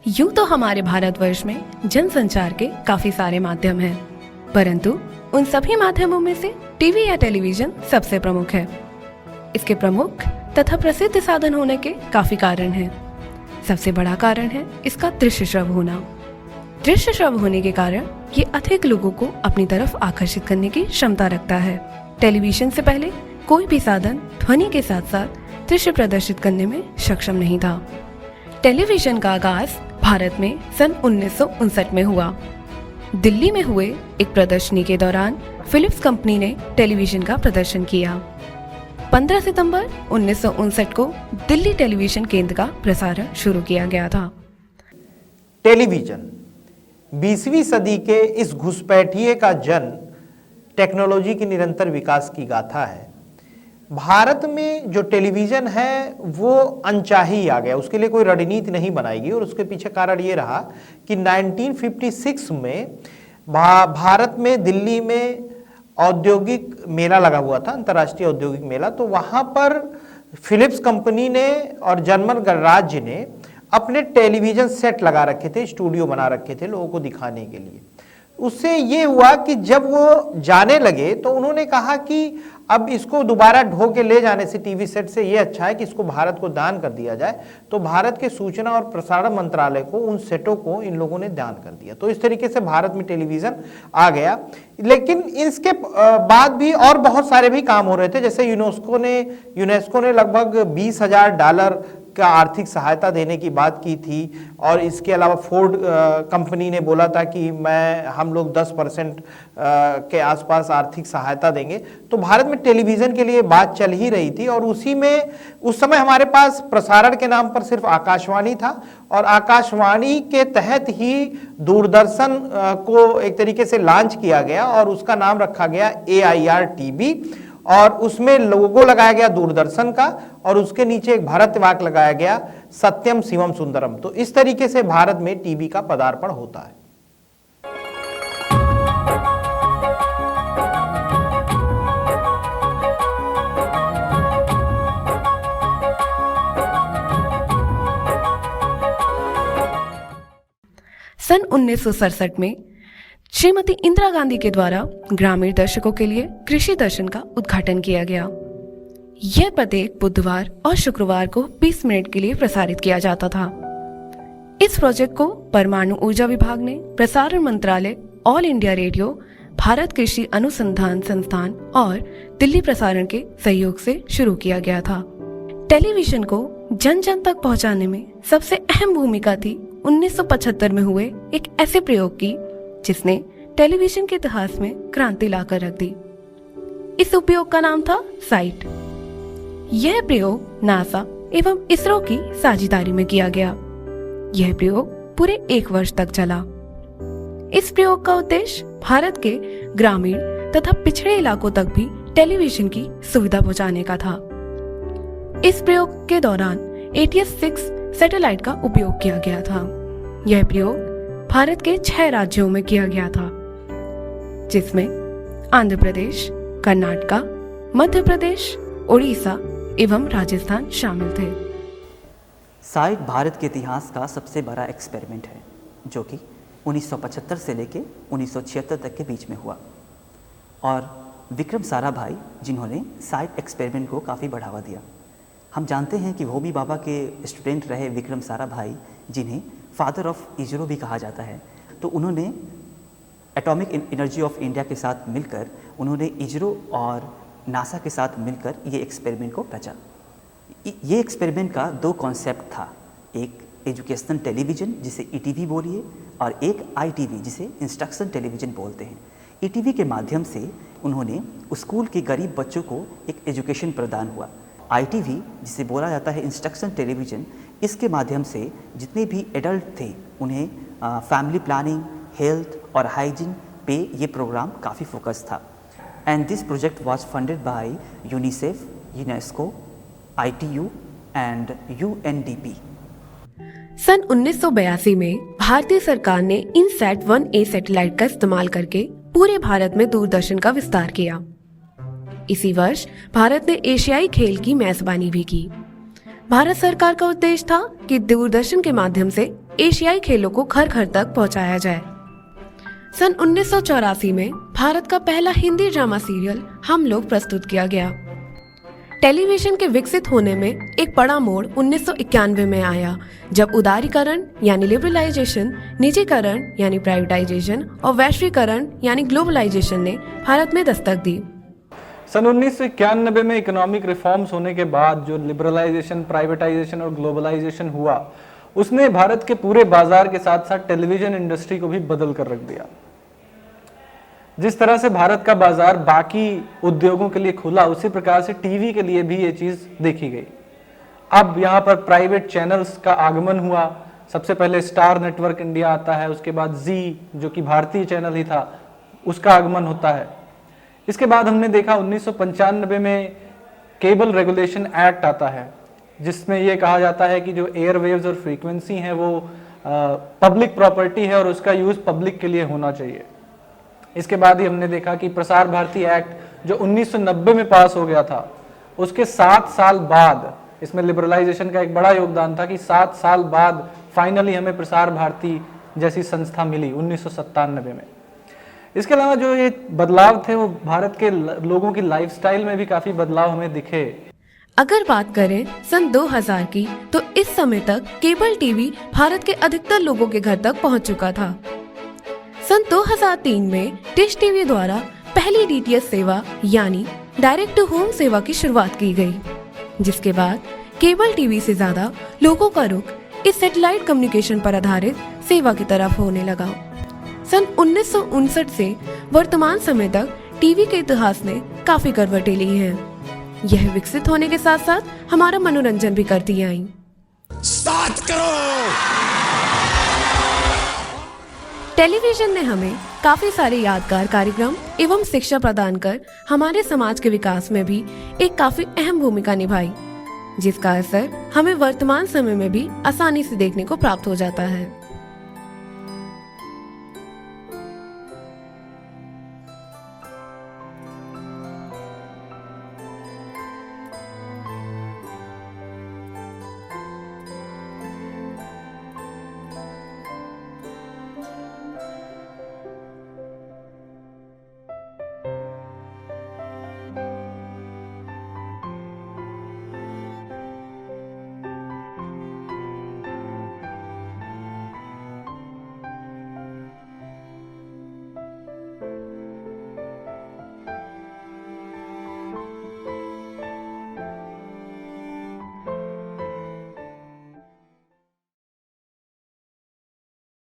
यूं तो हमारे भारतवर्ष में जनसंचार के काफी सारे माध्यम हैं, परंतु उन सभी माध्यमों में से टीवी या टेलीविजन सबसे प्रमुख है। इसके प्रमुख तथा प्रसिद्ध साधन होने के काफी कारण हैं। सबसे बड़ा कारण है इसका दृश्य श्रव्य होना। दृश्य श्रव्य होने के कारण ये अधिक लोगों को अपनी तरफ आकर्षित करने की क्षमता रखता है। टेलीविजन से पहले कोई भी साधन ध्वनि के साथ साथ दृश्य प्रदर्शित करने में सक्षम नहीं था। टेलीविजन का आगाज भारत में सन 1959 में हुआ। दिल्ली में हुए एक प्रदर्शनी के दौरान फिलिप्स कंपनी ने टेलीविजन का प्रदर्शन किया। 15 सितंबर 1959 को दिल्ली टेलीविजन केंद्र का प्रसारण शुरू किया गया था। टेलीविजन 20वीं सदी के इस घुसपैठिए का जन्म टेक्नोलॉजी की निरंतर विकास की गाथा है। भारत में जो टेलीविज़न है वो अनचाही आ गया, उसके लिए कोई रणनीति नहीं बनाएगी। और उसके पीछे कारण ये रहा कि 1956 में भारत में दिल्ली में औद्योगिक मेला लगा हुआ था, अंतर्राष्ट्रीय औद्योगिक मेला। तो वहाँ पर फिलिप्स कंपनी ने और जर्मन गणराज्य ने अपने टेलीविज़न सेट लगा रखे थे, स्टूडियो बना रखे थे लोगों को दिखाने के लिए। उससे ये हुआ कि जब वो जाने लगे तो उन्होंने कहा कि अब इसको दोबारा ढो के ले जाने से टीवी सेट से ये अच्छा है कि इसको भारत को दान कर दिया जाए। तो भारत के सूचना और प्रसारण मंत्रालय को उन सेटों को इन लोगों ने दान कर दिया। तो इस तरीके से भारत में टेलीविज़न आ गया। लेकिन इसके बाद भी और बहुत सारे भी काम हो रहे थे। जैसे यूनेस्को ने लगभग $20,000 का आर्थिक सहायता देने की बात की थी। और इसके अलावा फोर्ड कंपनी ने बोला था कि हम लोग 10% के आसपास आर्थिक सहायता देंगे। तो भारत में टेलीविज़न के लिए बात चल ही रही थी। और उसी में उस समय हमारे पास प्रसारण के नाम पर सिर्फ आकाशवाणी था। और आकाशवाणी के तहत ही दूरदर्शन को एक तरीके से लॉन्च किया गया और उसका नाम रखा गया AIR TV। और उसमें लोगो लगाया गया दूरदर्शन का और उसके नीचे एक भारत वाक्य लगाया गया सत्यम शिवम सुंदरम। तो इस तरीके से भारत में टीवी का पदार्पण होता है। सन 1967 में श्रीमती इंदिरा गांधी के द्वारा ग्रामीण दर्शकों के लिए कृषि दर्शन का उद्घाटन किया गया। यह प्रत्येक बुधवार और शुक्रवार को 20 मिनट के लिए प्रसारित किया जाता था। इस प्रोजेक्ट को परमाणु ऊर्जा विभाग ने प्रसारण मंत्रालय, ऑल इंडिया रेडियो, भारत कृषि अनुसंधान संस्थान और दिल्ली प्रसारण के सहयोग से शुरू किया गया था। टेलीविजन को जन जन तक पहुंचाने में सबसे अहम भूमिका थी 1975 में हुए एक ऐसे प्रयोग की जिसने टेलीविजन के इतिहास में क्रांति लाकर रख दी। इस उपयोग का नाम था साइट। यह प्रयोग नासा एवं इसरो की साझेदारी में किया गया। यह प्रयोग पूरे 1 वर्ष तक चला। इस प्रयोग का उद्देश्य भारत के ग्रामीण तथा पिछड़े इलाकों तक भी टेलीविजन की सुविधा पहुंचाने का था। इस प्रयोग के दौरान ATS-6 सैटेलाइट का उपयोग किया गया था। यह प्रयोग भारत के 6 राज्यों में किया गया था, जिसमें आंध्र प्रदेश, कर्नाटक, मध्य प्रदेश, उड़ीसा एवं राजस्थान शामिल थे। साइट भारत के इतिहास का सबसे बड़ा एक्सपेरिमेंट है, जो कि 1975 से लेके 1976 तक के बीच में हुआ। और विक्रम साराभाई, जिन्होंने साइट एक्सपेरिमेंट को काफ़ी बढ़ावा दिया। हम जानते हैं कि होमी बाबा के स्टूडेंट रहे विक्रम साराभाई, जिन्हें फादर ऑफ इसरो भी कहा जाता है। तो उन्होंने एटॉमिक एनर्जी ऑफ इंडिया के साथ मिलकर उन्होंने इसरो और नासा के साथ मिलकर ये एक्सपेरिमेंट को रचा। ये एक्सपेरिमेंट का 2 कॉन्सेप्ट था, एक एजुकेशनल टेलीविज़न जिसे ETV बोलिए, और एक ITV जिसे इंस्ट्रक्शन टेलीविज़न बोलते हैं। ETV के माध्यम से उन्होंने स्कूल के गरीब बच्चों को एक एजुकेशन प्रदान हुआ। ITV जिसे बोला जाता है इंस्ट्रक्शन टेलीविज़न, इसके माध्यम से जितने भी एडल्ट थे उन्हें फैमिली प्लानिंग, हेल्थ और हाइजीन पे ये प्रोग्राम काफ़ी फोकस था। And this project was funded by UNICEF, UNESCO, ITU and UNDP। सन 1982 में भारतीय सरकार ने इनसैट 1A सैटेलाइट का इस्तेमाल करके पूरे भारत में दूरदर्शन का विस्तार किया। इसी वर्ष भारत ने एशियाई खेल की मेजबानी भी की। भारत सरकार का उद्देश्य था कि दूरदर्शन के माध्यम से एशियाई खेलों को घर घर तक पहुंचाया जाए। सन 1984 में भारत का पहला हिंदी ड्रामा सीरियल हम लोग प्रस्तुत किया गया। टेलीविजन के विकसित होने में एक बड़ा मोड़ 1991 में आया, जब उदारीकरण यानी लिबरलाइजेशन, निजीकरण यानी प्राइवेटाइजेशन और वैश्वीकरण यानी ग्लोबलाइजेशन ने भारत में दस्तक दी। सन 1991 में इकोनॉमिक रिफॉर्म्स होने के बाद जो लिबरलाइजेशन, प्राइवेटाइजेशन और ग्लोबलाइजेशन हुआ, उसने भारत के पूरे बाजार के साथ साथ टेलीविजन इंडस्ट्री को भी बदल कर रख दिया। जिस तरह से भारत का बाजार बाकी उद्योगों के लिए खुला, उसी प्रकार से टीवी के लिए भी ये चीज देखी गई। अब यहाँ पर प्राइवेट चैनल्स का आगमन हुआ। सबसे पहले स्टार नेटवर्क इंडिया आता है, उसके बाद जी, जो कि भारतीय चैनल ही था, उसका आगमन होता है। इसके बाद हमने देखा 1995 में केबल रेगुलेशन एक्ट आता है, जिसमें यह कहा जाता है कि जो एयरवेव्स और फ्रीक्वेंसी हैं वो पब्लिक प्रॉपर्टी है और उसका यूज पब्लिक के लिए होना चाहिए। इसके बाद ही हमने देखा कि प्रसार भारती एक्ट जो 1990 में पास हो गया था, उसके 7 साल बाद, इसमें लिबरलाइजेशन का एक बड़ा योगदान था कि 7 साल बाद फाइनली हमें प्रसार भारती जैसी संस्था मिली 1997 में। इसके अलावा जो ये बदलाव थे वो भारत के लोगों की लाइफस्टाइल में भी काफी बदलाव हमें दिखे। अगर बात करें सन 2000 की, तो इस समय तक केबल टीवी भारत के अधिकतर लोगों के घर तक पहुंच चुका था। सन 2003 में डिश टीवी द्वारा पहली DTH सेवा यानी डायरेक्ट टू होम सेवा की शुरुआत की गई, जिसके बाद केबल टीवी से ज्यादा लोगों का रुख इस सैटेलाइट कम्युनिकेशन पर आधारित सेवा की तरफ होने लगा। सन 1959 से वर्तमान समय तक टीवी के इतिहास ने काफी करवटें ली हैं। यह विकसित होने के साथ साथ हमारा मनोरंजन भी करती आई। टेलीविजन ने हमें काफी सारे यादगार कार्यक्रम एवं शिक्षा प्रदान कर हमारे समाज के विकास में भी एक काफी अहम भूमिका निभाई, जिसका असर हमें वर्तमान समय में भी आसानी से देखने को प्राप्त हो जाता है।